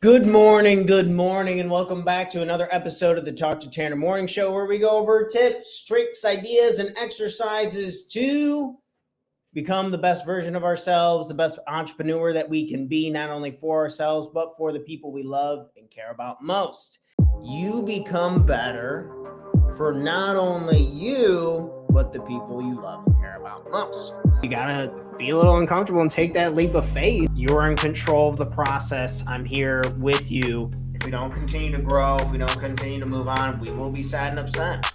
Good morning, and welcome back to another episode of the Talk to Tanner Morning Show, where we go over tips, tricks, ideas, and exercises to become the best version of ourselves, the best entrepreneur that we can be, not only for ourselves, but for the people we love and care about most. You become better for not only you, but the people you love and care about most. You gotta be a little uncomfortable and take that leap of faith. You're in control of the process. I'm here with you. If we don't continue to grow, if we don't continue to move on, we will be sad and upset.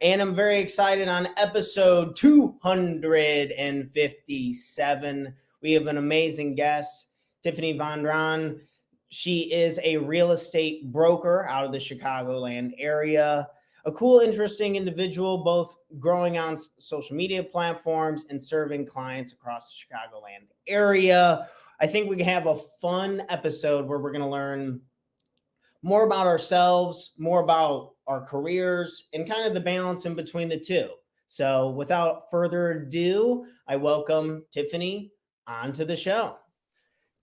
And I'm very excited on episode 257. We have an amazing guest, Tiffany Vondran. She is a real estate broker out of the Chicagoland area. A cool, interesting individual, both growing on social media platforms and serving clients across the Chicagoland area. I think we can have a fun episode where we're going to learn more about ourselves, more about our careers, and kind of the balance in between the two. So without further ado, I welcome Tiffany onto the show.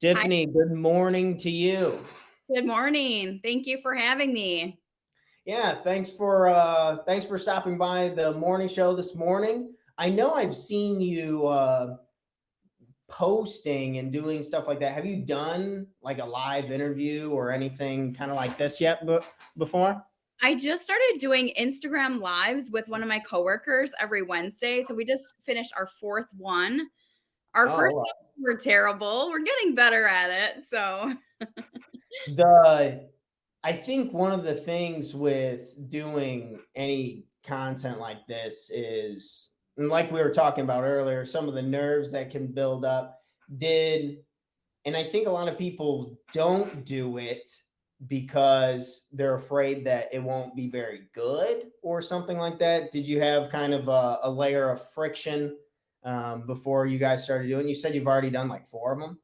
Tiffany, good morning to you. Good morning. Thank you for having me. Yeah, thanks for stopping by the morning show this morning. I know I've seen you posting and doing stuff like that. Have you done like a live interview or anything kind of like this yet before? I just started doing Instagram lives with one of my coworkers every Wednesday. So we just finished our fourth one. Our first one were terrible. We're getting better at it. So I think one of the things with doing any content like this is, and like we were talking about earlier, some of the nerves that can build up and I think a lot of people don't do it because they're afraid that it won't be very good or something like that. Did you have kind of a layer of friction before you guys started doing? You said you've already done like 4 of them.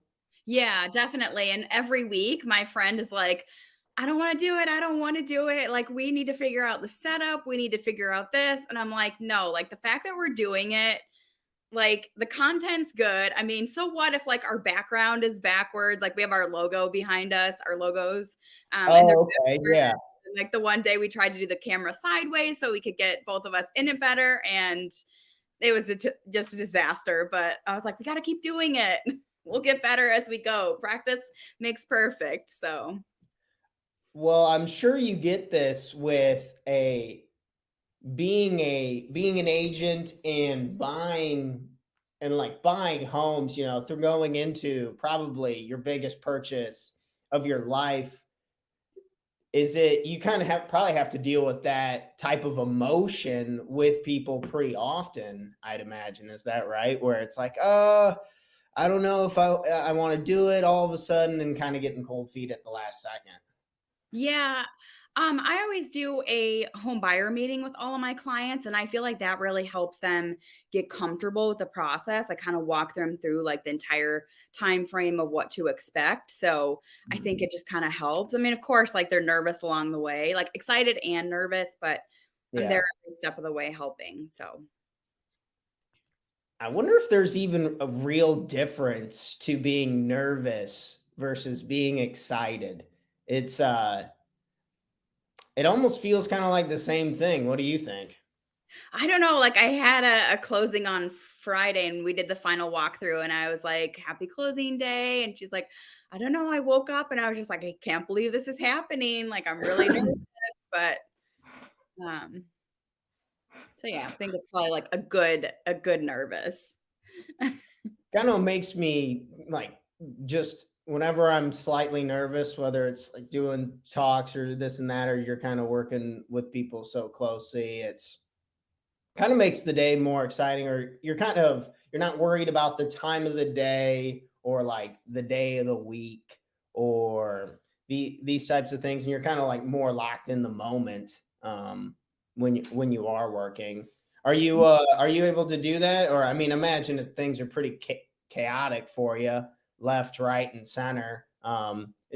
yeah, definitely. And every week my friend is like, I don't want to do it. I don't want to do it. Like, we need to figure out the setup. We need to figure out this. And I'm like, no, like the fact that we're doing it, like the content's good. I mean, so what if like our background is backwards? Like we have our logo behind us, our logos, and they're Okay, yeah. and, like the one day we tried to do the camera sideways so we could get both of us in it better, and it was just a disaster. But I was like, we got to keep doing it. We'll get better as we go. Practice makes perfect. So, Well, I'm sure you get this with being an agent and buying homes, through going into probably your biggest purchase of your life. Is it you kind of probably have to deal with that type of emotion with people pretty often, I'd imagine. Is that right? Where it's like, I don't know if I want to do it all of a sudden, and kind of getting cold feet at the last second. yeah. I always do a home buyer meeting with all of my clients, and I feel like that really helps them get comfortable with the process. I kind of walk them through like the entire time frame of what to expect. So I think it just kind of helps. I mean, of course, like they're nervous along the way, like excited and nervous, but I'm Yeah. there every step of the way helping. So I wonder if there's even a real difference to being nervous versus being excited. It's it almost feels kind of like the same thing. What do you think? I don't know, like I had a closing on Friday and we did the final walkthrough and I was like, happy closing day. And she's like, I don't know. I woke up and I was just like, I can't believe this is happening. Like I'm really nervous, but um, so yeah, I think it's probably like a good nervous. Kind of makes me like, just whenever I'm slightly nervous, whether it's like doing talks or this and that, or you're kind of working with people so closely, it's kind of makes the day more exciting, or you're not worried about the time of the day or like the day of the week or these types of things, and you're kind of like more locked in the moment when you are working. Are you able to do that? Or I mean, imagine that things are pretty chaotic for you, left, right, and center.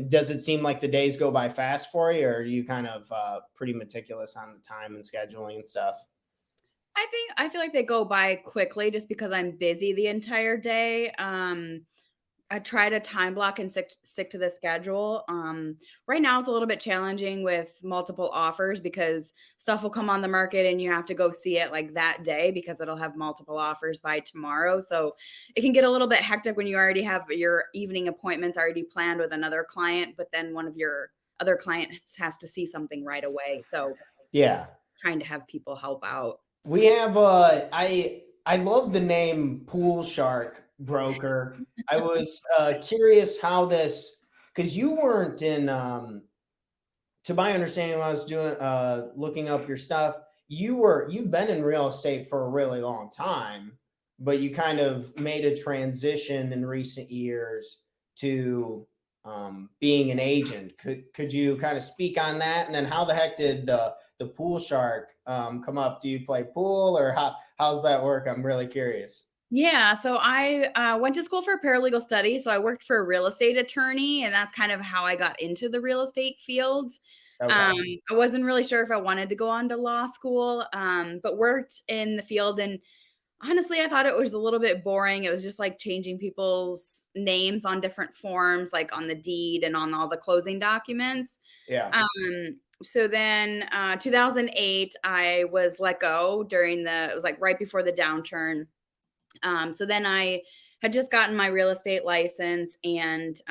Does it seem like the days go by fast for you, or are you kind of pretty meticulous on the time and scheduling and stuff? I feel like they go by quickly just because I'm busy the entire day. I try to time block and stick to the schedule. Right now it's a little bit challenging with multiple offers because stuff will come on the market and you have to go see it like that day because it'll have multiple offers by tomorrow. So it can get a little bit hectic when you already have your evening appointments already planned with another client, but then one of your other clients has to see something right away. So Yeah. trying to have people help out. We have I love the name Pool Shark Broker. I was curious how this, because you weren't in to my understanding when I was doing looking up your stuff, you've been in real estate for a really long time, but you kind of made a transition in recent years to being an agent. Could you kind of speak on that? And then how the heck did the pool shark come up? Do you play pool, or how's that work? I'm really curious. Yeah, so I went to school for paralegal studies. So I worked for a real estate attorney, and that's kind of how I got into the real estate field. Okay. I wasn't really sure if I wanted to go on to law school, but worked in the field. And honestly, I thought it was a little bit boring. It was just like changing people's names on different forms, like on the deed and on all the closing documents. Yeah. So then 2008, I was let go it was like right before the downturn. So then I had just gotten my real estate license and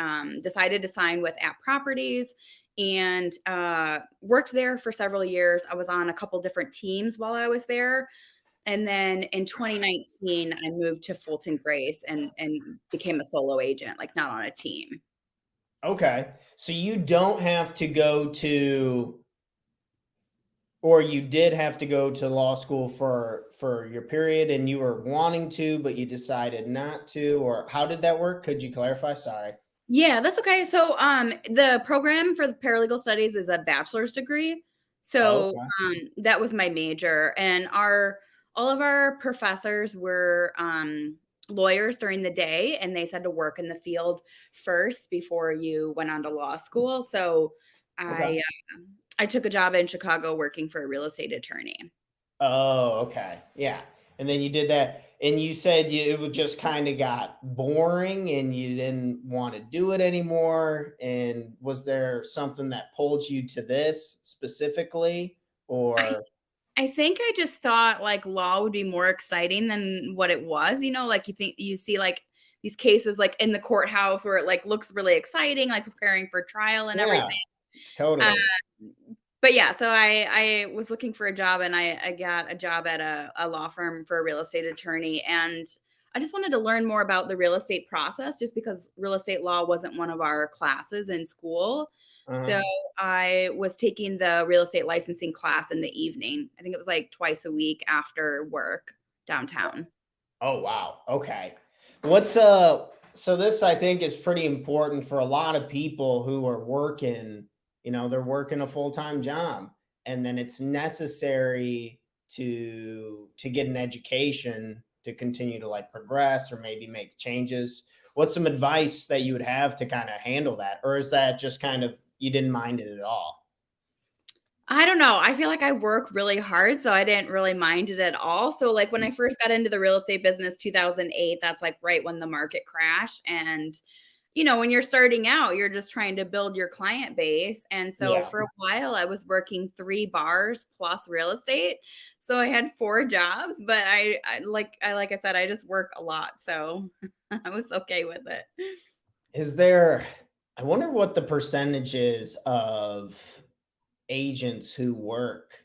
decided to sign with App Properties and worked there for several years. I was on a couple different teams while I was there. And then in 2019, I moved to Fulton Grace and became a solo agent, like not on a team. Okay. So you don't have to go to, or you did have to go to law school for your period and you were wanting to, but you decided not to, or how did that work? Could you clarify? Sorry. Yeah, that's okay. So, the program for the paralegal studies is a bachelor's degree. Oh, So, okay. that was my major, and our all of our professors were lawyers during the day, and they said to work in the field first before you went on to law school. So, Okay. I I took a job in Chicago working for a real estate attorney. Oh, okay. Yeah. And then you did that, and you said it would just kind of got boring and you didn't want to do it anymore. And was there something that pulled you to this specifically, I or I think I just thought, like, law would be more exciting than what it was, like, you see, like, these cases, like, in the courthouse where it, like, looks really exciting, like, preparing for trial and yeah, everything. Uh, totally. but yeah, so I was looking for a job and I got a job at a law firm for a real estate attorney, and I just wanted to learn more about the real estate process just because real estate law wasn't one of our classes in school. Uh-huh. So I was taking the real estate licensing class in the evening. I think it was like twice a week after work downtown. Oh, wow. Okay. So this I think is pretty important for a lot of people who are working, they're working a full-time job, and then it's necessary to get an education to continue to like progress or maybe make changes. What's some advice that you would have to kind of handle that? Or is that just kind of you didn't mind it at all? I don't know. I feel like I work really hard, so I didn't really mind it at all. So, like, when I first got into the real estate business, 2008, that's like right when the market crashed. And, when you're starting out, you're just trying to build your client base. And so, Yeah. for a while, I was working 3 bars plus real estate. So, I had 4 jobs, but like I said, I just work a lot. So, I was okay with it. Is there I wonder what the percentage is of agents who work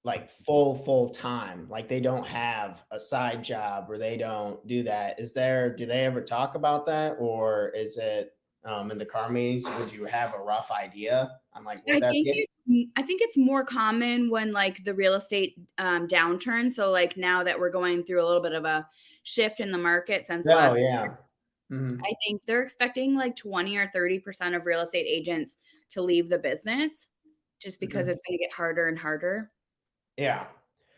like full time, like they don't have a side job or they don't do that. Do they ever talk about that, or is it in the car meetings? Would you have a rough idea on like what that be? I think it's more common when, like, the real estate, downturn, so, like, now that we're going through a little bit of a shift in the market since Oh last yeah. Mhm. I think they're expecting, like, 20 or 30% of real estate agents to leave the business just because Mhm. it's gonna get harder and harder. Yeah.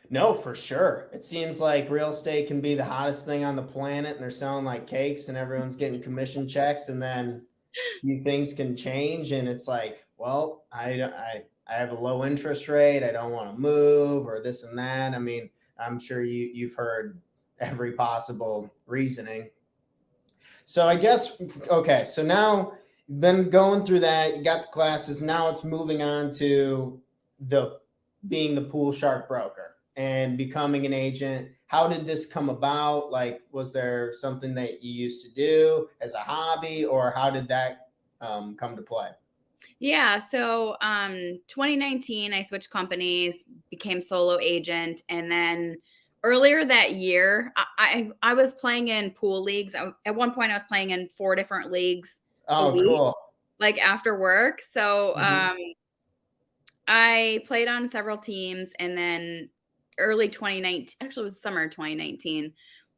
No, for sure. It seems like real estate can be the hottest thing on the planet, and they're selling like cakes, and everyone's getting commission checks, and then few things can change, and it's like, well, I have a low interest rate, I don't want to move, or this and that. I mean, I'm sure you've heard every possible reasoning. So I guess, okay, so now you've been going through that, you got the classes, now it's moving on to the being the pool shark broker and becoming an agent. How did this come about? Like, was there something that you used to do as a hobby, or how did that come to play? Yeah, so 2019 I switched companies, became solo agent, and then earlier that year I was playing in pool leagues. At one point I was playing in 4 different leagues a Oh, week, cool. like after work. So Hmm. I played on several teams, and then early 2019, actually it was summer 2019,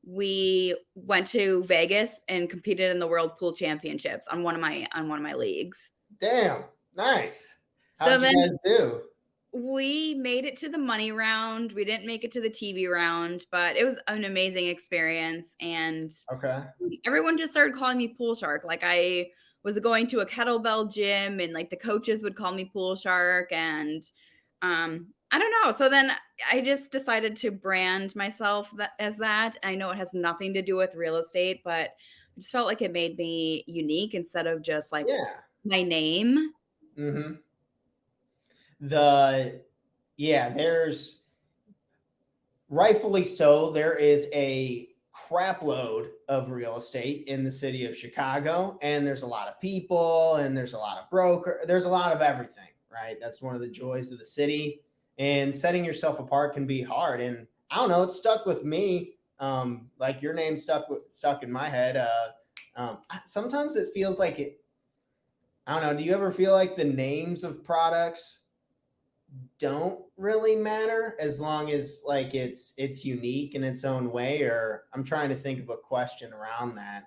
we went to Vegas and competed in the World Pool Championships on one of my leagues. Damn, nice. So How'd you then guys do? we made it to the money round. We didn't make it to the TV round, but it was an amazing experience. And Okay. everyone just started calling me Pool Shark. Like I was going to a kettlebell gym, and like the coaches would call me Pool Shark. And I don't know. So then I just decided to brand myself as that. I know it has nothing to do with real estate, but I just felt like it made me unique instead of just like Yeah. my name. Hmm. The Yeah, there's rightfully so. There is a crap load of real estate in the city of Chicago, and there's a lot of people, and there's a lot of broker. There's a lot of everything, right? That's one of the joys of the city. And setting yourself apart can be hard. And I don't know, it stuck with me. Like your name stuck in my head. Sometimes it feels like it. I don't know. Do you ever feel like the names of products don't really matter as long as like it's unique in its own way? Or I'm trying to think of a question around that,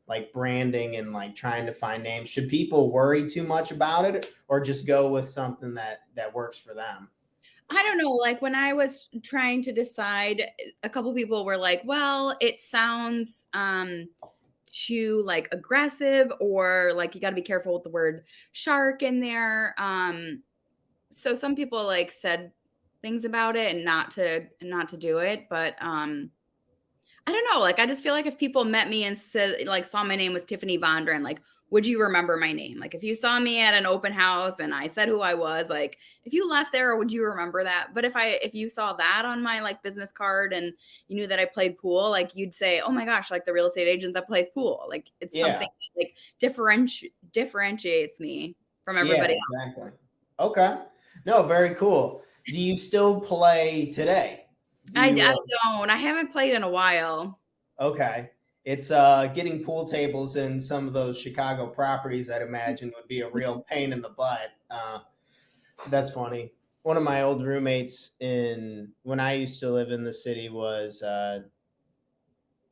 like branding and like trying to find names. Should people worry too much about it, or just go with something that works for them? I don't know, like, when I was trying to decide, a couple people were like, "Well, it sounds, too, like, aggressive," or, like, "You gotta be careful with the word shark in there." So some people, like, said things about it and not to do it, but, I don't know, like, I just feel like if people met me and said like, saw my name was Tiffany Vondran, like, would you remember my name? Like, if you saw me at an open house and I said who I was, like, if you left there, would you remember that? But if you saw that on my, like, business card and you knew that I played pool, like, you'd say, "Oh my gosh, like, the real estate agent that plays pool." Like, it's Yeah. something that, like, differentiates me from Yeah, everybody else. exactly. Okay. No, very cool. Do you still play today? Do you I don't. I haven't played in a while. Okay. It's getting pool tables in some of those Chicago properties, I'd imagine, would be a real pain in the butt. That's funny. One of my old roommates in when I used to live in the city was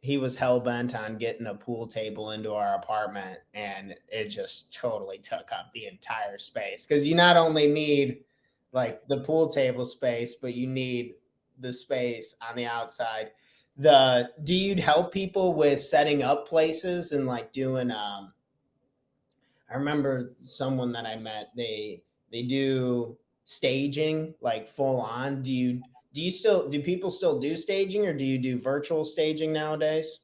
he was hell bent on getting a pool table into our apartment, and it just totally took up the entire space because you not only need like the pool table space, but you need the space on the outside. The Do you help people with setting up places and like doing I remember someone that I met, they do staging like full on. Do people still do staging, or do you do virtual staging nowadays?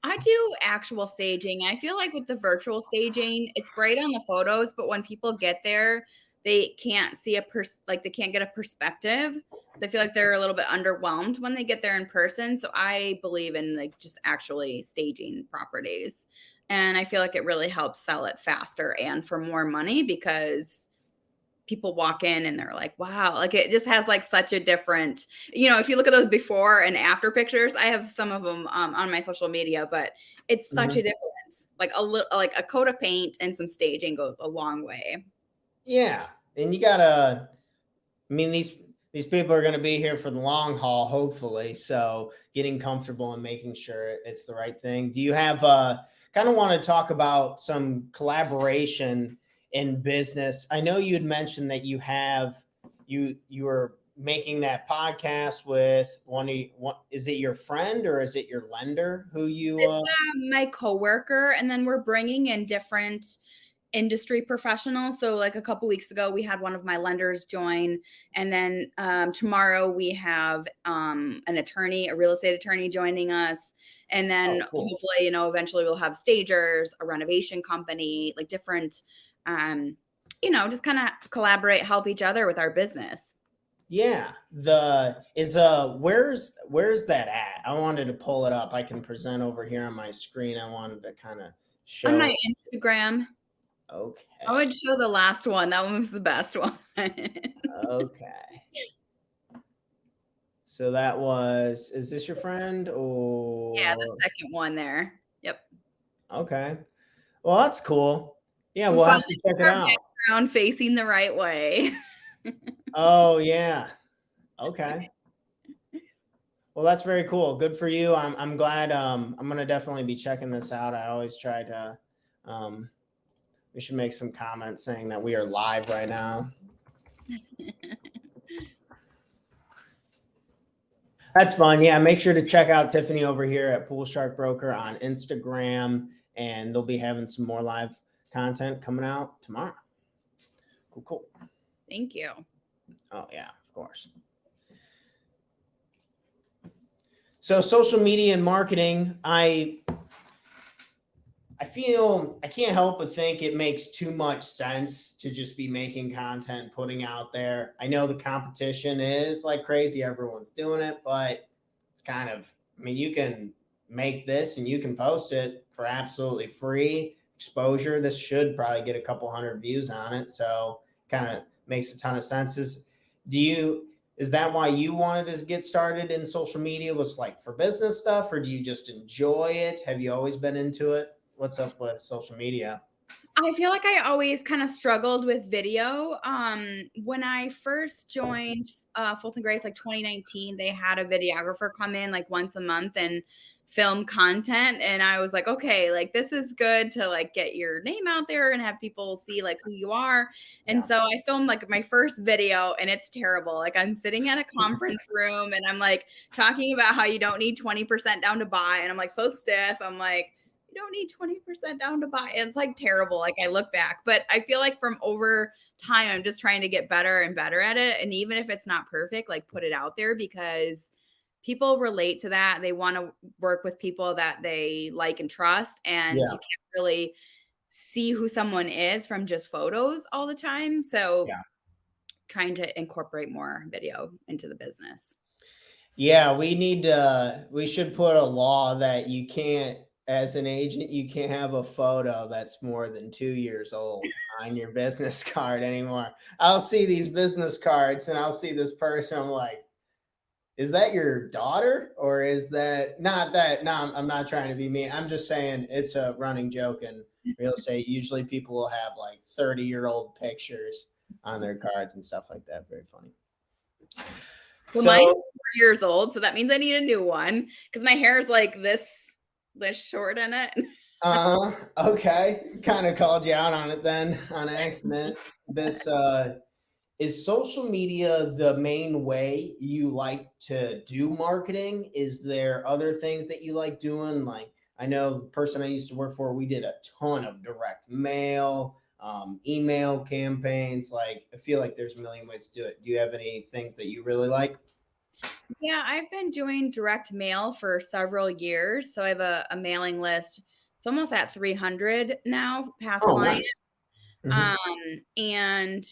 I do actual staging. I feel like with the virtual staging, it's great on the photos, but when people get there, they can't see like they can't get a perspective. They feel like they're a little bit underwhelmed when they get there in person. So I believe in like just actually staging properties. And I feel like it really helps sell it faster and for more money because people walk in and they're like, wow, like it just has like such a different, if you look at those before and after pictures, I have some of them on my social media, but it's such a Mhm. difference. Like a little, like a coat of paint and some staging goes a long way. Yeah, and you gotta. I mean, these people are going to be here for the long haul, hopefully. So, getting comfortable and making sure it's the right thing. Do you have kind of want to talk about some collaboration in business? I know you had mentioned that you were making that podcast with one. Is it your friend or is it your lender who you? It's my coworker, and then we're bringing in different industry professionals. So like a couple weeks ago, we had one of my lenders join, and then tomorrow we have an attorney, a real estate attorney, joining us, and then Oh, cool. hopefully, eventually we'll have stagers, a renovation company, like different, um, just kind of collaborate, help each other with our business. Yeah. Where's that at? I wanted to pull it up. I can present over here on my screen. I wanted to kind of On my show. Instagram, I Okay. would show the last one. That one was the best one. Okay. So is this your friend Yeah, the or second one there. Yep. okay. Well, that's cool. Yeah, So we'll finally have to check it our out. background facing the right way. Oh, yeah. Okay. Well, that's very cool. Good for you. I'm glad. I'm gonna definitely be checking this out. I always try to. Um, we should make some comments saying that we are live right now. That's fun. Yeah, make sure to check out Tiffany over here at Pool Shark Broker on Instagram, and they'll be having some more live content coming out tomorrow. Cool, cool. Thank you. Oh yeah, of course. So social media and marketing, I feel I can't help but think it makes too much sense to just be making content, putting out there. I know the competition is like crazy, everyone's doing it, but it's kind of, I mean, you can make this and you can post it for absolutely free exposure. This should probably get a couple hundred views on it. So kind of makes a ton of sense. Do you, is that why you wanted to get started in social media? Was like for business stuff, or do you just enjoy it? Have you always been into it? What's up with social media? I feel like I always kind of struggled with video. When I first joined Fulton Grace, like 2019, they had a videographer come in like once a month and film content. And I was like, okay, like this is good to like get your name out there and have people see like who you are. And Yeah. so I filmed like my first video and it's terrible. Like I'm sitting at a conference room and I'm like talking about how you don't need 20% down to buy. And I'm like so stiff. I'm like, you don't need 20% down to buy. And it's like terrible. Like I look back, but I feel like from over time, I'm just trying to get better and better at it. And even if it's not perfect, like put it out there because people relate to that. They want to work with people that they like and trust. And you Yeah. can't really see who someone is from just photos all the time. So Yeah. trying to incorporate more video into the business. Yeah, we should put a law that you can't, as an agent, you can't have a photo that's more than 2 years old on your business card anymore. I'll see these business cards and I'll see this person. I'm like, is that your daughter? Or is that not that? No, I'm not trying to be mean. I'm just saying it's a running joke in real estate. Usually people will have like 30-year-old pictures on their cards and stuff like that. Very funny. Well, mine's So 4 years old, so that means I need a new one because my hair is like this short in it. Okay. Kind of called you out on it then on accident. This is social media the main way you like to do marketing? Is there other things that you like doing? Like I know the person I used to work for, we did a ton of direct mail, email campaigns. Like I feel like there's a million ways to do it. Do you have any things that you really like? Yeah, I've been doing direct mail for several years. So I have a mailing list. It's almost at 300 now, past Oh, clients. nice. Mhm. Um, and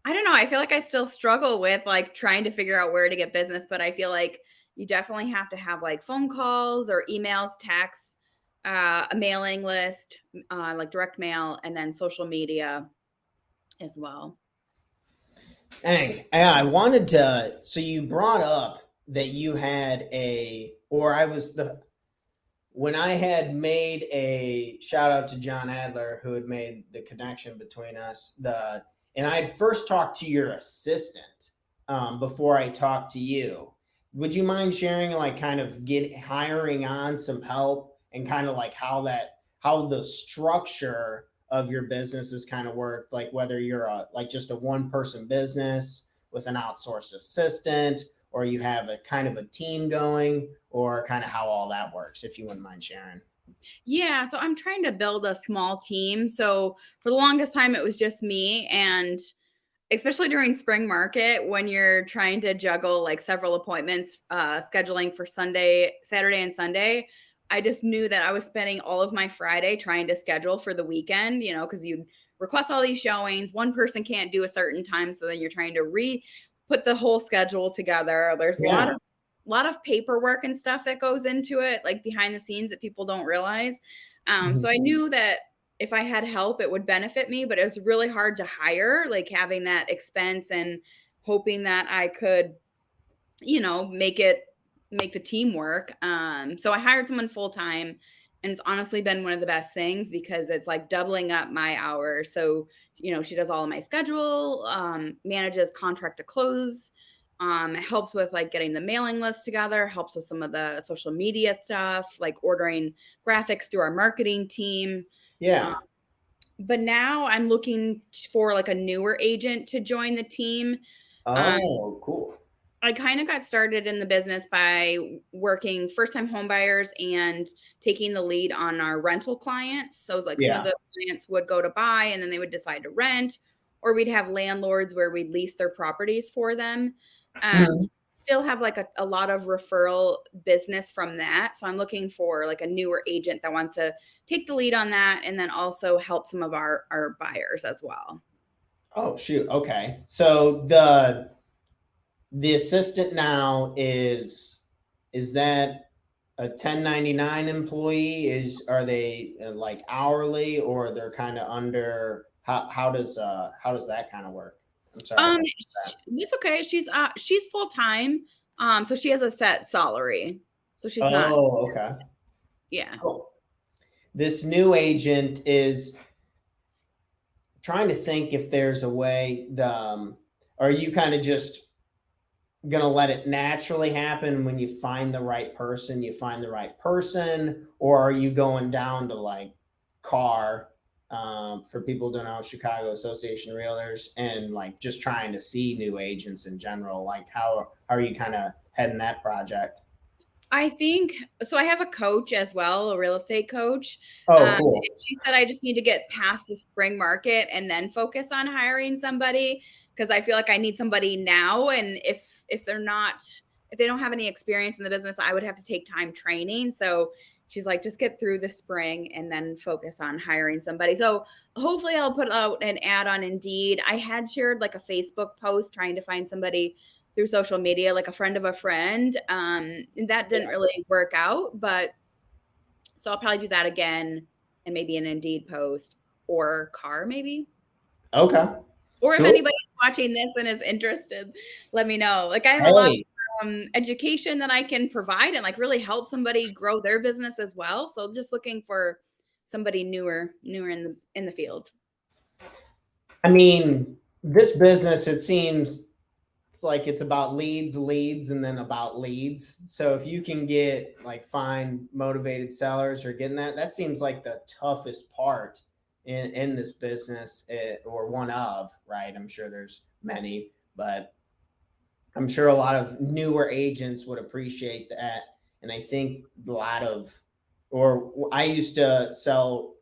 I don't know. I feel like I still struggle with like trying to figure out where to get business, but I feel like you definitely have to have like phone calls or emails, texts, a mailing list, like direct mail, and then social media as well. Dang. Yeah, I wanted to. So you brought up that you had or I was when I had made a shout out to John Adler, who had made the connection between us, and I had first talked to your assistant before I talked to you. Would you mind sharing, like, kind of hiring on some help and kind of like how the structure of your business has kind of worked, like whether you're like just a one person business with an outsourced assistant, or you have a kind of a team going, or kind of how all that works, if you wouldn't mind sharing. Yeah, so I'm trying to build a small team. So for the longest time, it was just me. And especially during spring market, when you're trying to juggle like several appointments, scheduling for Saturday and Sunday, I just knew that I was spending all of my Friday trying to schedule for the weekend, because you request all these showings. One person can't do a certain time. So then you're trying to put the whole schedule together. There's a Yeah. lot of paperwork and stuff that goes into it, like behind the scenes that people don't realize. So I knew that if I had help, it would benefit me, but it was really hard to hire, like having that expense and hoping that I could, make the team work. So I hired someone full time, and it's honestly been one of the best things because it's like doubling up my hours. So, she does all of my schedule, manages contract to close, helps with like getting the mailing list together, helps with some of the social media stuff, like ordering graphics through our marketing team. Um, Yeah. but now I'm looking for like a newer agent to join the team. Um, Oh, cool. I kind of got started in the business by working first time home buyers and taking the lead on our rental clients. So it was like some of Yeah. the clients would go to buy and then they would decide to rent, or we'd have landlords where we'd lease their properties for them. Mhm. So still have like a lot of referral business from that. So I'm looking for like a newer agent that wants to take the lead on that and then also help some of our buyers as well. Oh, shoot. Okay. So the assistant now is that a 1099 employee? Are they like hourly, or they're kind of under, how does that kind of work? I'm sorry about that. It's okay. She's full time. So she has a set salary. So she's not, Oh, okay. yeah. Cool. This new agent is trying to think if there's a way, are you kind of just gonna let it naturally happen when you find the right person, or are you going down to like car, for people who don't know, Chicago Association of Realtors, and like just trying to see new agents in general? Like how are you kind of heading that project? I think so. I have a coach as well, a real estate coach. Oh, And cool. she said I just need to get past the spring market and then focus on hiring somebody because I feel like I need somebody now. And if they're not, if they don't have any experience in the business, I would have to take time training. So she's like, just get through the spring and then focus on hiring somebody. So hopefully I'll put out an ad on Indeed. I had shared like a Facebook post trying to find somebody through social media, like a friend of a friend. And that didn't really work out, but so I'll probably do that again and maybe an Indeed post or car, maybe. Okay, Or if cool. anybody's watching this and is interested, let me know. Like I have a lot of Hey, education that I can provide and like really help somebody grow their business as well. So just looking for somebody newer in the field. I mean, this business, it seems it's like it's about leads, and then about leads. So if you can find motivated sellers or getting that seems like the toughest part in this business, or one of, right? I'm sure there's many, but I'm sure a lot of newer agents would appreciate that. And I think a lot of, or I used to sell,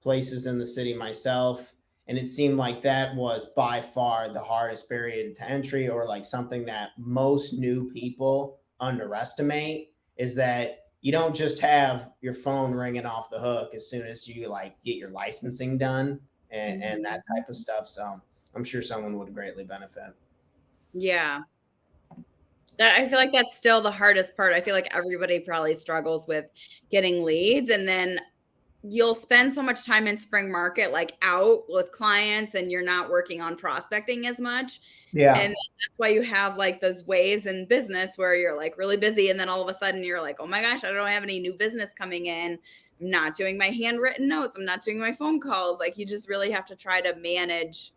places in the city myself, and it seemed like that was by far the hardest barrier to entry, or like something that most new people underestimate, is that you don't just have your phone ringing off the hook as soon as you like get your licensing done, and that Mhm. type of stuff. So I'm sure someone would greatly benefit. Yeah. That I feel like that's still the hardest part. I feel like everybody probably struggles with getting leads, and then you'll spend so much time in spring market, like, out with clients, and you're not working on prospecting as much, Yeah. and that's why you have, like, those waves in business where you're, like, really busy, and then all of a sudden you're like, "Oh my gosh, I don't have any new business coming in. I'm not doing my handwritten notes. I'm not doing my phone calls." Like, you just really have to try to manage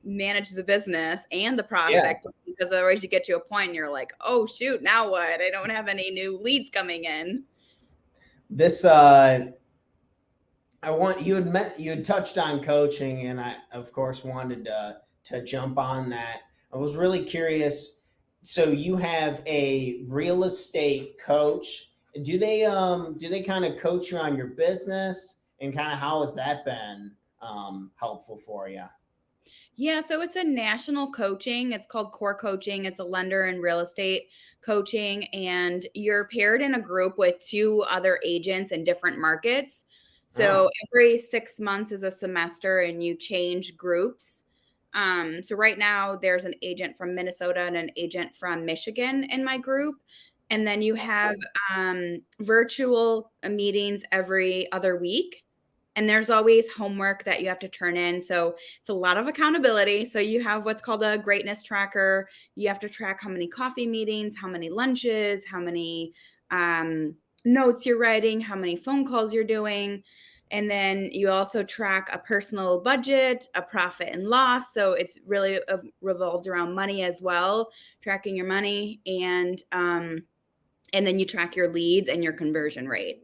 the business and the Yeah. prospect because otherwise you get to a point and you're like, "Oh, shoot, now what? I don't have any new leads coming in." This I want you had touched on coaching, and I of course wanted to jump on that. I was really curious. So you have a real estate coach. Do they kind of coach you on your business, and kind of how has that been helpful for you? Yeah, so it's a national coaching. It's called core coaching. It's a lender and real estate coaching, and you're paired in a group with two other agents in different markets. Oh, So every 6 months is a semester, and you change groups. So right now there's an agent from Minnesota and an agent from Michigan in my group. And then you have virtual meetings every other week. And there's always homework that you have to turn in. So it's a lot of accountability. So you have what's called a greatness tracker. You have to track how many coffee meetings, how many lunches, how many notes you're writing, how many phone calls you're doing. And then you also track a personal budget, a profit and loss. So it's really revolved around money as well, tracking your money, and then you track your leads and your conversion rate.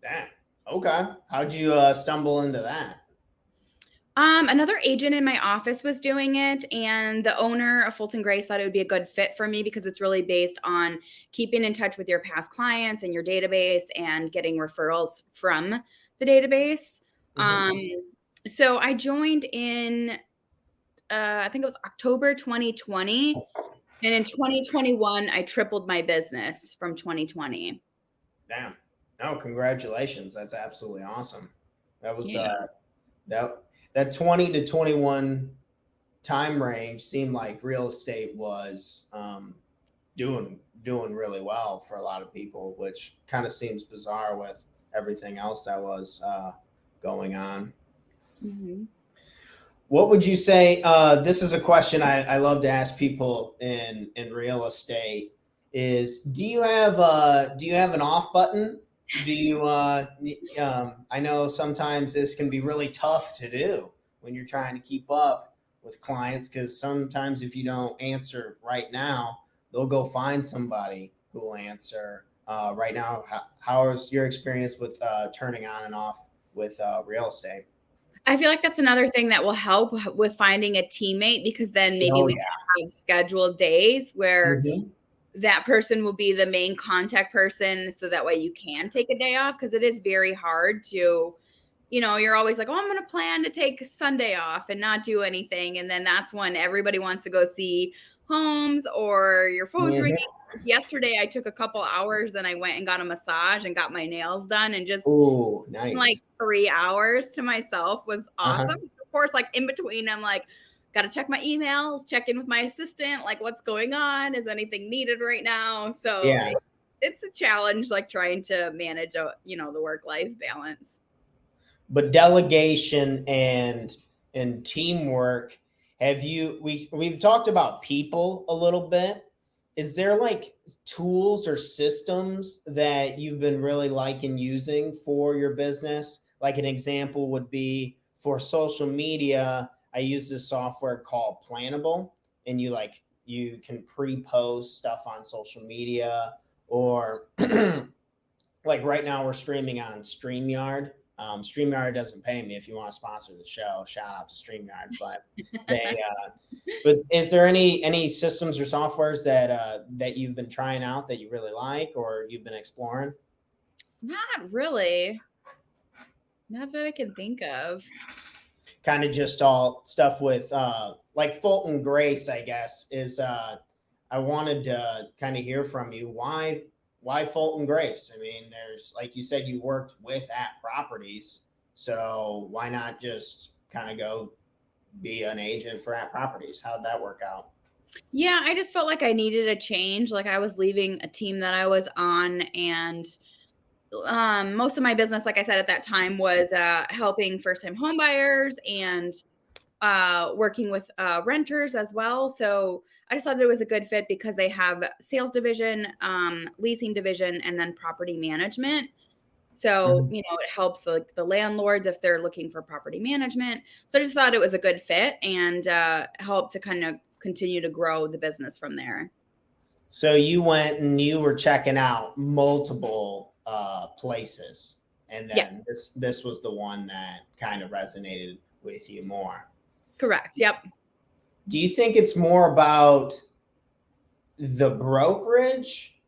damn. Okay. How'd you stumble into that? Another agent in my office was doing it, and the owner of Fulton Grace thought it would be a good fit for me because it's really based on keeping in touch with your past clients and your database and getting referrals from the database. Hmm. Um, so I joined in, I think it was October 2020. And in 2021, I tripled my business from 2020. Damn. No, congratulations. That's absolutely awesome. That was Yeah. that that 20 to 21 time range seemed like real estate was doing really well for a lot of people, which kind of seems bizarre with everything else that was going on. Hmm. What would you say? This is a question I love to ask people in real estate. Is do you have an off button? Do you I know sometimes this can be really tough to do when you're trying to keep up with clients, because sometimes if you don't answer right now, they'll go find somebody who will answer right now. How is your experience with turning on and off with real estate? I feel like that's another thing that will help with finding a teammate, because then maybe Oh we can have scheduled days where yeah. that person will be the main contact person, so that way you can take a day off, because it is very hard to, you're always like, oh, I'm going to plan to take Sunday off and not do anything. And then that's when everybody wants to go see homes or your phone's ringing. Mhm. Yesterday, I took a couple hours and I went and got a massage and got my nails done, and just Ooh, like nice. 3 hours to myself was Uh-huh. awesome. Of course, like in between, I'm like, got to check my emails, check in with my assistant, like what's going on, is anything needed right now? So Yeah. it's a challenge, like trying to manage, the work life balance. But delegation and teamwork, we've talked about people a little bit. Is there like tools or systems that you've been really liking using for your business? Like an example would be for social media, I use this software called Plannable, and you can pre-post stuff on social media, or like right now we're streaming on StreamYard. StreamYard doesn't pay me. If you want to sponsor the show, shout out to StreamYard. But is there any systems or softwares that you've been trying out that you really like or you've been exploring? Not really. Not that I can think of. Kind of just all stuff with like Fulton Grace, I guess, is I wanted to kind of hear from you. Why Fulton Grace? I mean, there's, like you said, you worked with at properties, so why not just kind of go be an agent for at properties? How'd that work out? Yeah, I just felt like I needed a change. Like I was leaving a team that I was on, and most of my business, like I said at that time, was helping first time home buyers and working with renters as well. So I just thought that it was a good fit because they have sales division, leasing division, and then property management. So, Mhm. it helps the landlords if they're looking for property management. So I just thought it was a good fit, and helped to kind of continue to grow the business from there. So you went and you were checking out multiple places, and Yes, then this was the one that kind of resonated with you more. correct. Yep. Do you think it's more about the brokerage,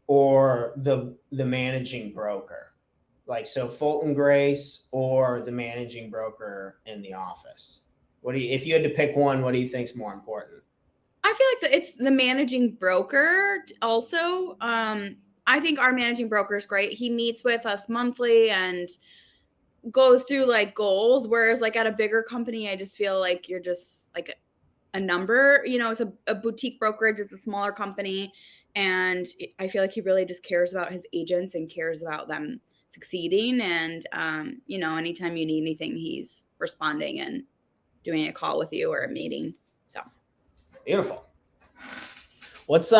or the managing broker? Like, so Fulton Grace or the managing broker in the office? What do you, if you had to pick one, what do you think's more important? I feel like it's the managing broker also. I think our managing broker is great. He meets with us monthly and goes through like goals. Whereas like at a bigger company, I just feel like you're just like a number. You know, it's a boutique brokerage. It's a smaller company, and I feel like he really just cares about his agents and cares about them succeeding. And you know, anytime you need anything, he's responding and doing a call with you or a meeting. So. Beautiful. What's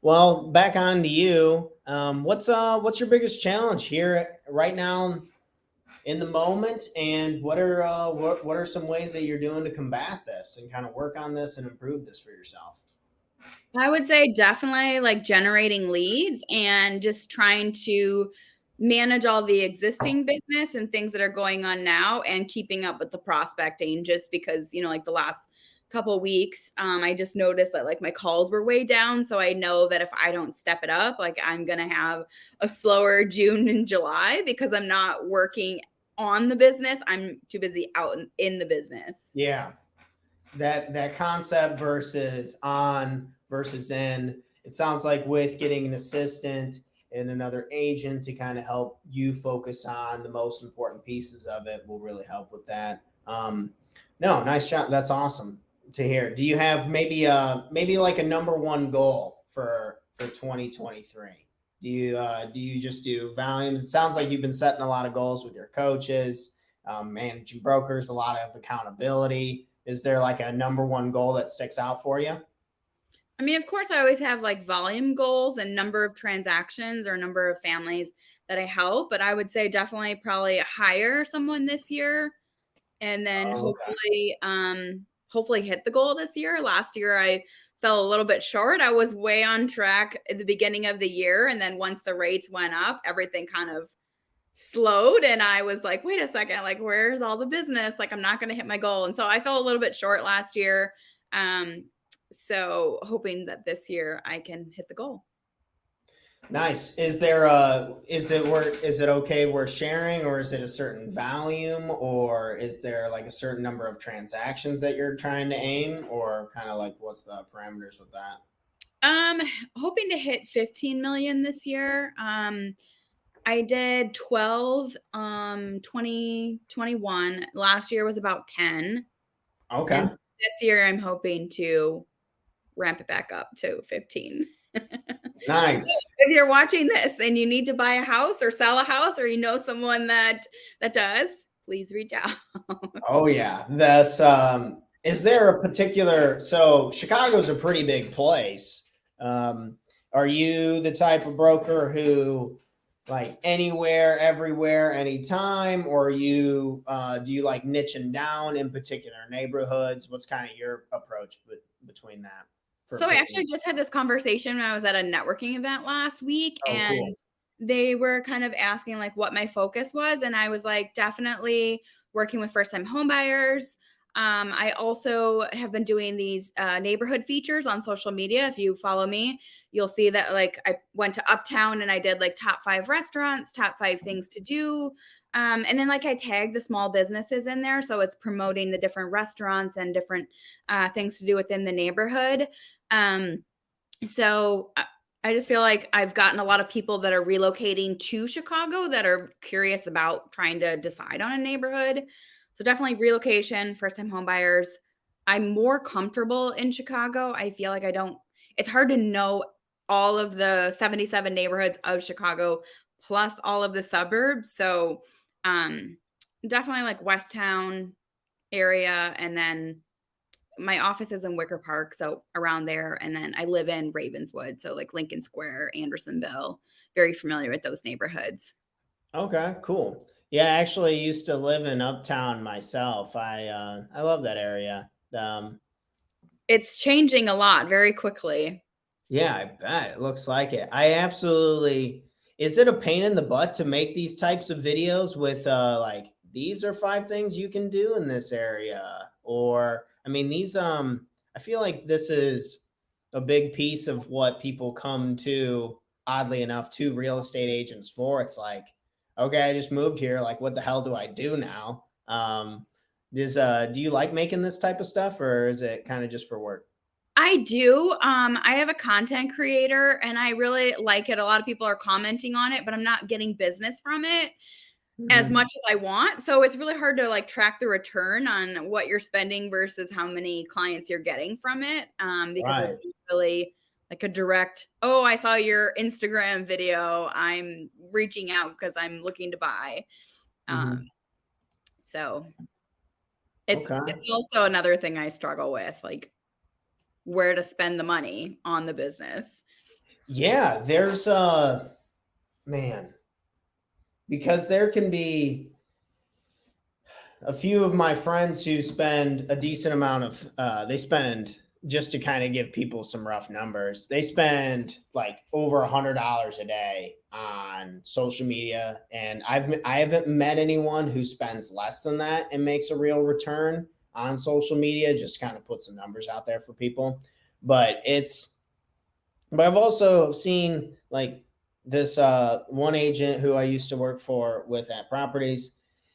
well, back on to you. What's your biggest challenge here right now in the moment, and what are some ways that you're doing to combat this and kind of work on this and improve this for yourself? I would say definitely like generating leads and just trying to manage all the existing business and things that are going on now and keeping up with the prospecting just because, you know, like the last couple weeks, I just noticed that like my calls were way down. So I know that if I don't step it up, like I'm going to have a slower June and July because I'm not working on the business. I'm too busy out in the business. Yeah, that concept versus on versus in. It sounds like with getting an assistant and another agent to kind of help you focus on the most important pieces of it will really help with that. No, nice job. That's awesome to hear. Do you have maybe like a number one goal for 2023? Do you just do volumes? It sounds like you've been setting a lot of goals with your coaches, managing brokers, a lot of accountability. Is there like a number one goal that sticks out for you? I mean, of course, I always have like volume goals and number of transactions or number of families that I help, but I would say definitely probably hire someone this year and then Oh, okay. hopefully hit the goal this year. Last year I fell a little bit short. I was way on track at the beginning of the year, and then once the rates went up, everything kind of slowed and I was like, wait a second, like where's all the business? Like I'm not going to hit my goal. And so I fell a little bit short last year. Um so hoping that this year I can hit the goal. Nice. Is it okay we're sharing, or is it a certain volume, or is there like a certain number of transactions that you're trying to aim, or kind of like what's the parameters with that? Um hoping to hit 15 million this year. I did 12 2021. Last year was about 10. And Okay. this year I'm hoping to ramp it back up to 15. So Nice. if you're watching this and you need to buy a house or sell a house or you know someone that does, please reach out. Oh yeah. That's is there a particular, so Chicago's a pretty big place. Um are you the type of broker who like anywhere, everywhere, anytime, or do you like niching down in particular neighborhoods? What's kind of your approach between that for So I picking? actually just had this conversation when I was at a networking event last week, Oh, cool. and they were kind of asking like what my focus was, and I was like definitely working with first time home buyers. I also have been doing these neighborhood features on social media. If you follow me, you'll see that like I went to Uptown and I did like top 5 restaurants, top 5 things to do. And then like I tagged the small businesses in there. So it's promoting the different restaurants and different things to do within the neighborhood. Um, so I just feel like I've gotten a lot of people that are relocating to Chicago that are curious about trying to decide on a neighborhood. So definitely relocation, first time home buyers. I'm more comfortable in Chicago. I feel like it's hard to know all of the 77 neighborhoods of Chicago plus all of the suburbs. So um definitely like West Town area, and then my office is in Wicker Park, so around there, and then I live in Ravenswood, so like Lincoln Square, Andersonville, very familiar with those neighborhoods. Okay, cool. Yeah, I actually used to live in Uptown myself. I love that area. It's changing a lot very quickly. Yeah, I bet. It looks like it. I absolutely, is it a pain in the butt to make these types of videos with like these are 5 things you can do in this area? Or I mean these I feel like this is a big piece of what people come to oddly enough, to real estate agents for. It's like, okay, I just moved here. Like, what the hell do I do now? Do you like making this type of stuff, or is it kind of just for work? I do. I have a content creator and I really like it. A lot of people are commenting on it, but I'm not getting business from it as Mhm. much as I want. So it's really hard to like track the return on what you're spending versus how many clients you're getting from it. Because it's Right. really like a direct, oh, I saw your Instagram video. I'm reaching out because I'm looking to buy. Um, Mhm. so Okay. it's also another thing I struggle with, like where to spend the money on the business. Yeah, there's man, because there can be a few of my friends who spend a decent amount of they spend, just to kind of give people some rough numbers, they spend like over $100 a day on social media, and I haven't met anyone who spends less than that and makes a real return on social media. Just kind of put some numbers out there for people. But it's but I've also seen like this one agent who I used to work for with at properties.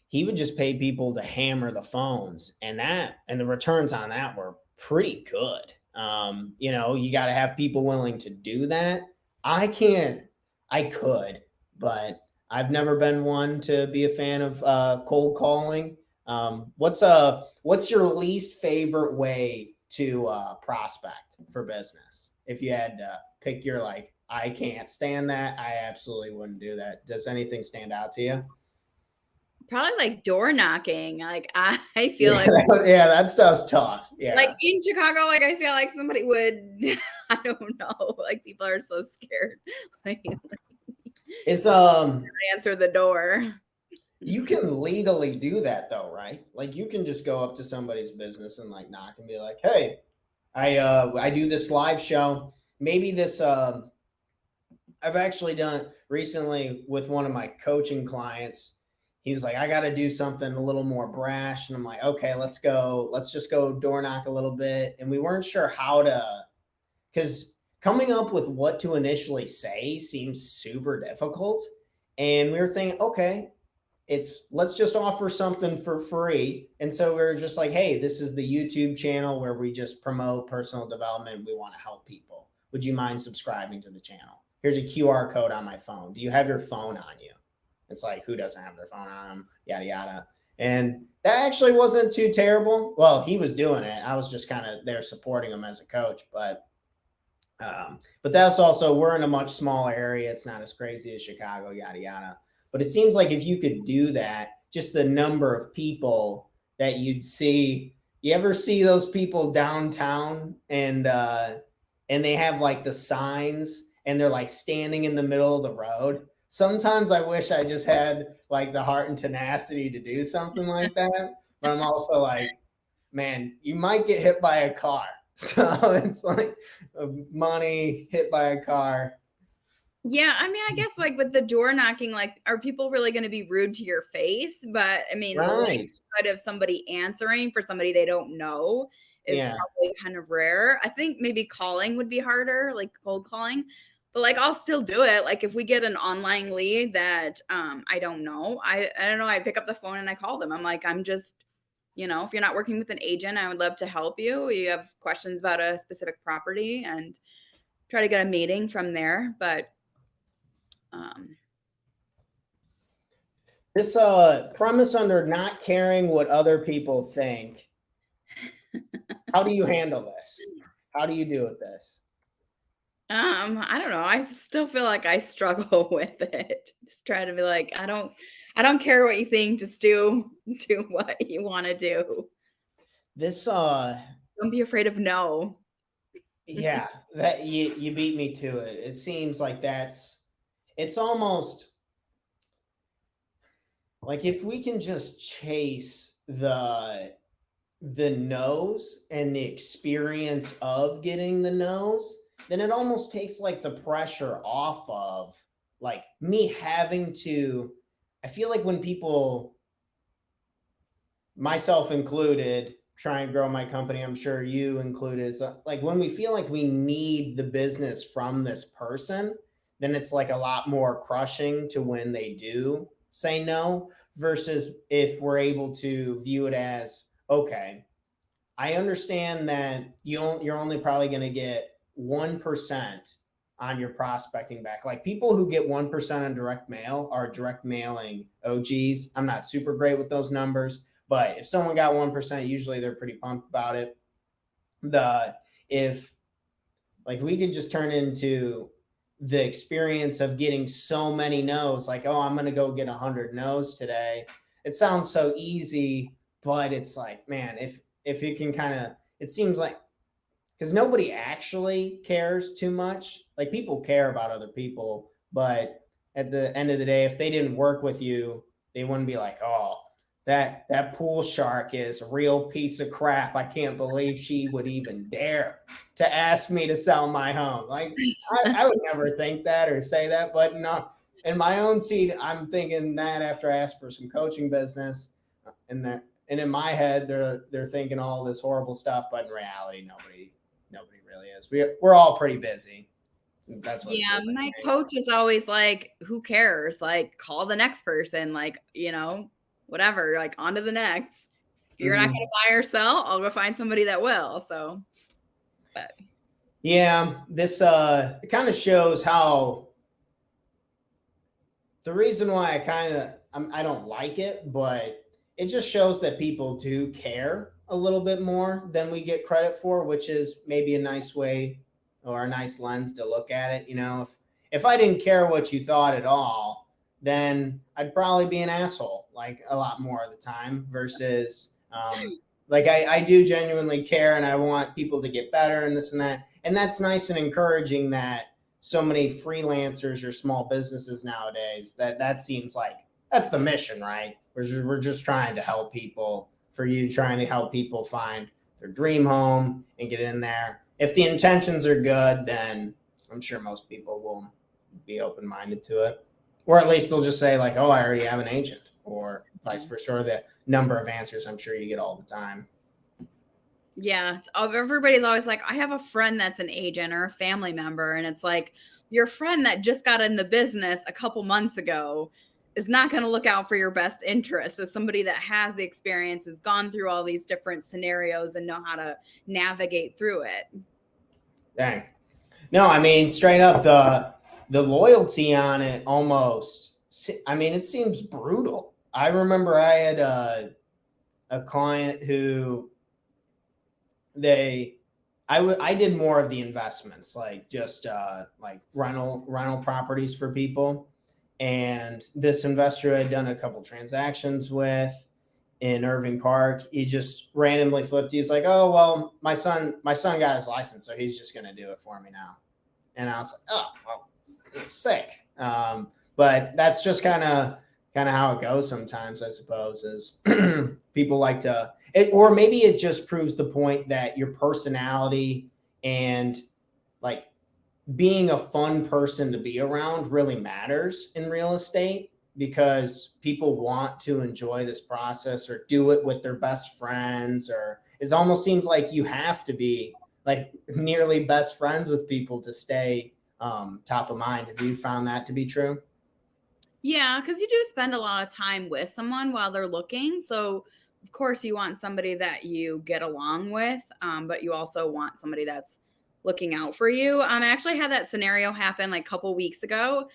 He would just pay people to hammer the phones, and the returns on that were pretty good. You got to have people willing to do that. I can't. I could, but I've never been one to be a fan of cold calling. What's your least favorite way to prospect for business? If you had to pick your, like, I can't stand that, I absolutely wouldn't do that. Does anything stand out to you? Probably like door knocking. Like I feel Yeah, yeah, that stuff's tough. like Yeah, in Chicago, like I feel like somebody would I don't know, like people are so scared. Like it's answer the door. you can legally do that though, right? Like you can just go up to somebody's business and like knock and be like, "Hey, I do this live show. Maybe this I've actually done recently with one of my coaching clients. He was like, I got to do something a little more brash. And I'm like, okay, let's go. Let's just go door knock a little bit. And we weren't sure how to, because coming up with what to initially say seems super difficult. And we were thinking, okay, let's just offer something for free. And so we were just like, hey, this is the YouTube channel where we just promote personal development. We want to help people. Would you mind subscribing to the channel? Here's a QR code on my phone. Do you have your phone on you? It's like, who doesn't have their phone on them? Yada yada. And that actually wasn't too terrible. Well, he was doing it. I was just kind of there supporting him as a coach. But that's also, we're in a much smaller area. It's not as crazy as Chicago, yada yada. But it seems like if you could do that, just the number of people that you'd see. You ever see those people downtown and they have like the signs and they're like standing in the middle of the road? Sometimes I wish I just had like the heart and tenacity to do something like that. But I'm also like, man, you might get hit by a car. So it's like money, hit by a car. Yeah, I mean, I guess like with the door knocking, like, are people really going to be rude to your face? But I mean, the Right. likelihood of somebody answering for somebody they don't know is Yeah. probably kind of rare. I think maybe calling would be harder, like cold calling. But like I'll still do it. Like if we get an online lead that I don't know, I don't know, I pick up the phone and I call them. I'm like, I'm just, if you're not working with an agent, I would love to help you. You have questions about a specific property and try to get a meeting from there. But um This premise under not caring what other people think. How do you handle this? How do you deal with this? I don't know. I still feel like I struggle with it. Just try to be like, I don't care what you think, just do what you want to do. This Don't be afraid of no. yeah, that you beat me to it. It seems like it's almost like if we can just chase the no's and the experience of getting the no's, then it almost takes like the pressure off of like me having to. I feel like when people, myself included, try and grow my company, I'm sure you included, is like when we feel like we need the business from this person, then it's like a lot more crushing to when they do say no, versus if we're able to view it as, okay, I understand that you're only probably going to get 1% on your prospecting back. Like people who get 1% on direct mail are direct mailing OGs. I'm not super great with those numbers, but if someone got 1%, usually they're pretty pumped about it. If like we could just turn into the experience of getting so many no's, like, oh, I'm going to go get 100 no's today. It sounds so easy, but it's like, man, if you can kind of, it seems like, because nobody actually cares too much. Like people care about other people, but at the end of the day, if they didn't work with you, they wouldn't be like, oh, that pool shark is a real piece of crap. I can't believe she would even dare to ask me to sell my home. Like I would never think that or say that, but no, in my own seat, I'm thinking that after I asked for some coaching business, and in my head, they're thinking all this horrible stuff, but in reality, nobody really is. We're all pretty busy. That's what Yeah, it's like. my coach is always like, who cares? Like, call the next person, like, whatever, like, on to the next. If you're not going to buy or sell, I'll go find somebody that will. So, but Yeah, this it kind of shows how the reason why I don't like it, but it just shows that people do care a little bit more than we get credit for, which is maybe a nice way or a nice lens to look at it. If I didn't care what you thought at all, then I'd probably be an asshole like a lot more of the time versus like I do genuinely care and I want people to get better and this and that. And that's nice and encouraging that so many freelancers or small businesses nowadays that seems like that's the mission, right? We're just trying to help people, for you trying to help people find their dream home and get in there. If the intentions are good, then I'm sure most people will be open-minded to it, or at least they'll just say like, oh, I already have an agent, or vice versa, or the number of answers I'm sure you get all the time. yeah, everybody's always like, I have a friend that's an agent or a family member. And it's like, your friend that just got in the business a couple months ago is not going to look out for your best interest. So somebody that has the experience, has gone through all these different scenarios and know how to navigate through it. Dang. No, I mean, straight up, the loyalty on it almost, I mean, it seems brutal. I remember I had a client who I did more of the investments, like just like rental properties for people. And this investor I had done a couple transactions with in Irving Park, he just randomly flipped. He's like, "Oh well, my son got his license, so he's just gonna do it for me now." And I was like, "Oh, well, sick." But that's just kind of how it goes sometimes, I suppose. Is people like to it, or maybe it just proves the point that your personality and like being a fun person to be around really matters in real estate, because people want to enjoy this process or do it with their best friends, or it almost seems like you have to be like nearly best friends with people to stay top of mind. Have you found that to be true? Yeah, because you do spend a lot of time with someone while they're looking. So, of course, you want somebody that you get along with, but you also want somebody that's looking out for you. I actually had that scenario happen like a couple weeks ago.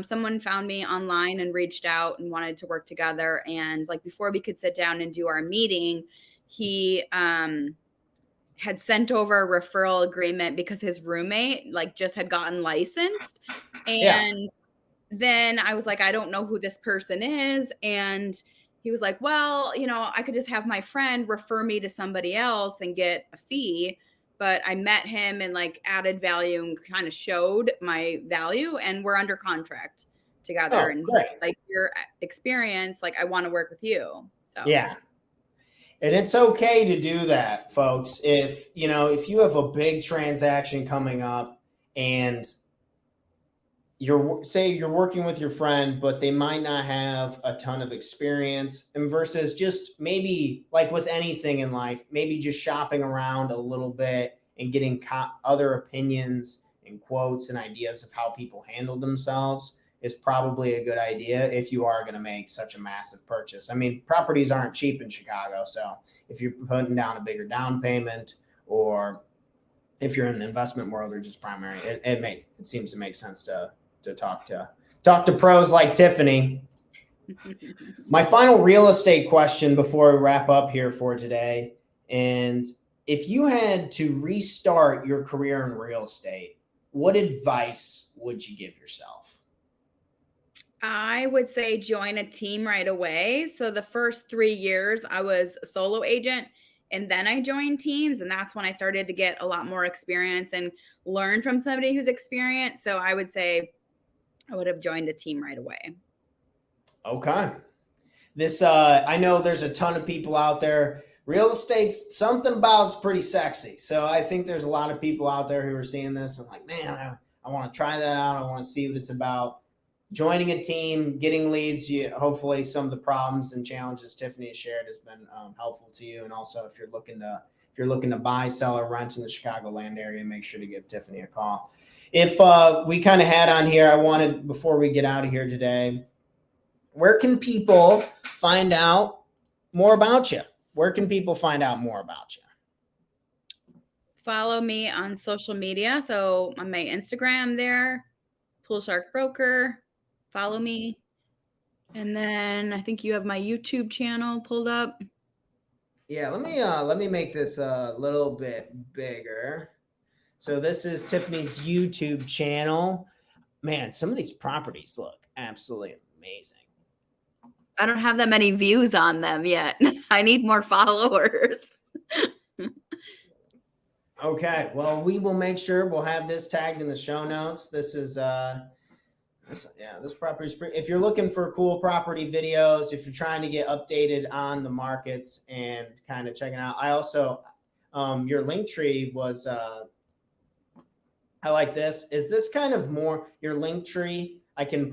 Someone found me online and reached out and wanted to work together. And like before we could sit down and do our meeting, he had sent over a referral agreement because his roommate like just had gotten licensed. Yeah. And then I was like, I don't know who this person is. And he was like, well, I could just have my friend refer me to somebody else and get a fee. But I met him and like added value and kind of showed my value. And we're under contract together. Oh, And great. like your experience, like I want to work with you. So, Yeah. And it's okay to do that, folks. If you have a big transaction coming up and you're working with your friend, but they might not have a ton of experience, and versus just maybe like with anything in life, maybe just shopping around a little bit and getting other opinions and quotes and ideas of how people handle themselves is probably a good idea if you are going to make such a massive purchase. I mean, properties aren't cheap in Chicago. So if you're putting down a bigger down payment, or if you're in the investment world or just primary, it seems to make sense to talk to pros like Tiffany. My final real estate question before we wrap up here for today. And if you had to restart your career in real estate, what advice would you give yourself? I would say join a team right away. So the first 3 years I was a solo agent, and then I joined teams, and that's when I started to get a lot more experience and learn from somebody who's experienced. So I would say I would have joined a team right away. Okay. This I know there's a ton of people out there. Real estate's something about it's pretty sexy. So I think there's a lot of people out there who are seeing this and like, man, I want to try that out. I want to see what it's about. Joining a team, getting leads, hopefully some of the problems and challenges Tiffany has shared has been helpful to you. And also if you're looking to buy, sell, or rent in the Chicagoland area, make sure to give Tiffany a call. If we kind of had on here, I wanted, before we get out of here today, where can people find out more about you? Where can people find out more about you? Follow me on social media. So on my Instagram there, Pool Shark Broker, follow me. And then I think you have my YouTube channel pulled up. Yeah, let me make this a little bit bigger. So this is Tiffany's YouTube channel. Man, some of these properties look absolutely amazing. I don't have that many views on them yet. I need more followers. Okay, well, we will make sure we'll have this tagged in the show notes. This is this property is if you're looking for cool property videos, if you're trying to get updated on the markets and kind of checking out. I also your link tree was I like this. Is this kind of more your link tree? I can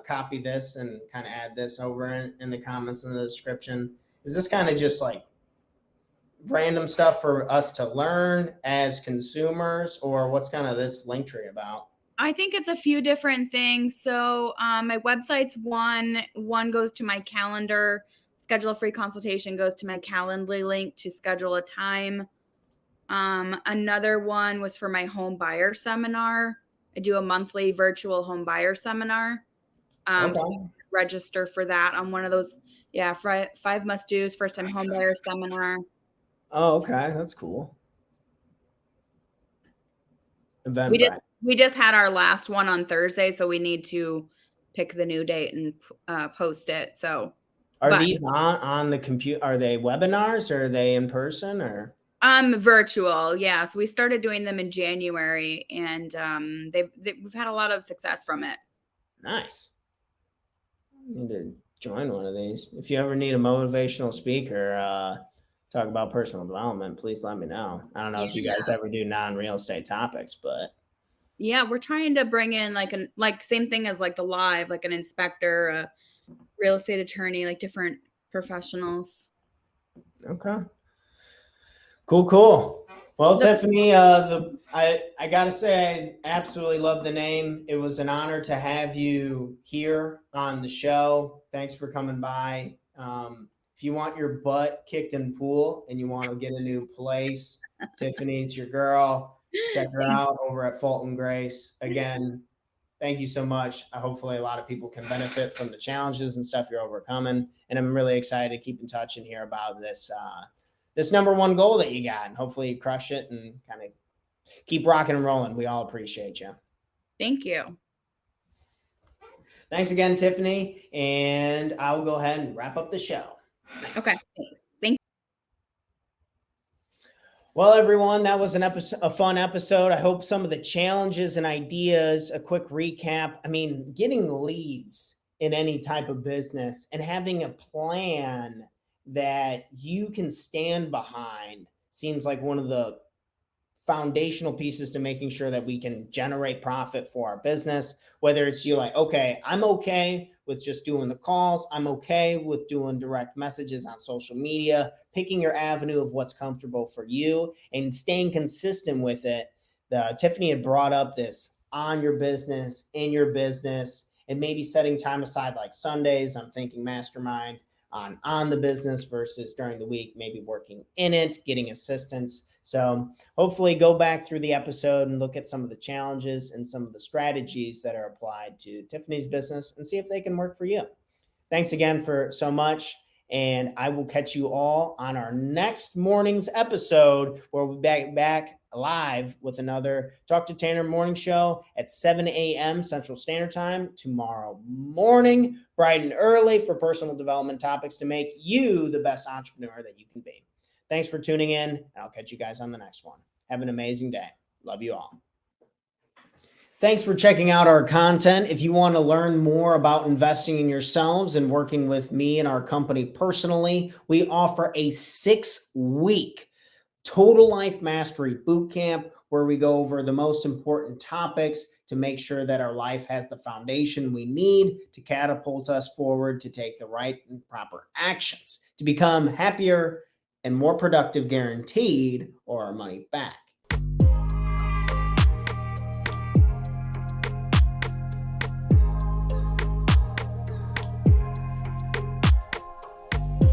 copy this and kind of add this over in the comments in the description. Is this kind of just like random stuff for us to learn as consumers, or what's kind of this link tree about? I think it's a few different things. So my website's one goes to my calendar, schedule a free consultation goes to my Calendly link to schedule a time. Another one was for my home buyer seminar. I do a monthly virtual home buyer seminar. Okay. So you can register for that on one of those. Yeah, 5 must-dos, first time home buyer seminar. Oh, okay. That's cool. Eventbrite. We just had our last one on Thursday, so we need to pick the new date and post it. So these on the computer? Are they webinars, or are they in person, or? Virtual. Yeah. So we started doing them in January, and we've had a lot of success from it. Nice. I need to join one of these. If you ever need a motivational speaker, talk about personal development, please let me know. I don't know if you guys ever do non-real estate topics, but yeah, we're trying to bring in like same thing as like the live, like an inspector, a real estate attorney, like different professionals. Okay. Cool. Well, Tiffany, I gotta say, I absolutely love the name. It was an honor to have you here on the show. Thanks for coming by. If you want your butt kicked in pool and you want to get a new place, Tiffany's your girl. Check her out over at Fulton Grace. Again, thank you so much. Hopefully a lot of people can benefit from the challenges and stuff you're overcoming. And I'm really excited to keep in touch and hear about this number one goal that you got. And hopefully you crush it and kind of keep rocking and rolling. We all appreciate you. Thank you. Thanks again, Tiffany. And I'll go ahead and wrap up the show. Thanks. Okay. Thanks. Thank you. Well, everyone, that was a fun episode. I hope some of the challenges and ideas, a quick recap. I mean, getting leads in any type of business and having a plan that you can stand behind seems like one of the foundational pieces to making sure that we can generate profit for our business. Whether it's you like, okay, I'm okay with just doing the calls. I'm okay with doing direct messages on social media, picking your avenue of what's comfortable for you and staying consistent with it. Tiffany had brought up this on your business, in your business, and maybe setting time aside like Sundays. I'm thinking mastermind on the business versus during the week, maybe working in it, getting assistance. So hopefully go back through the episode and look at some of the challenges and some of the strategies that are applied to Tiffany's business and see if they can work for you. Thanks again for so much. And I will catch you all on our next morning's episode where we'll be back live with another Talk to Tanner morning show at 7 a.m. Central Standard Time tomorrow morning, bright and early, for personal development topics to make you the best entrepreneur that you can be. Thanks for tuning in, and I'll catch you guys on the next one. Have an amazing day. Love you all. Thanks for checking out our content. If you want to learn more about investing in yourselves and working with me and our company personally, we offer a 6-week Total Life Mastery Bootcamp where we go over the most important topics to make sure that our life has the foundation we need to catapult us forward to take the right and proper actions to become happier and more productive, guaranteed, or our money back.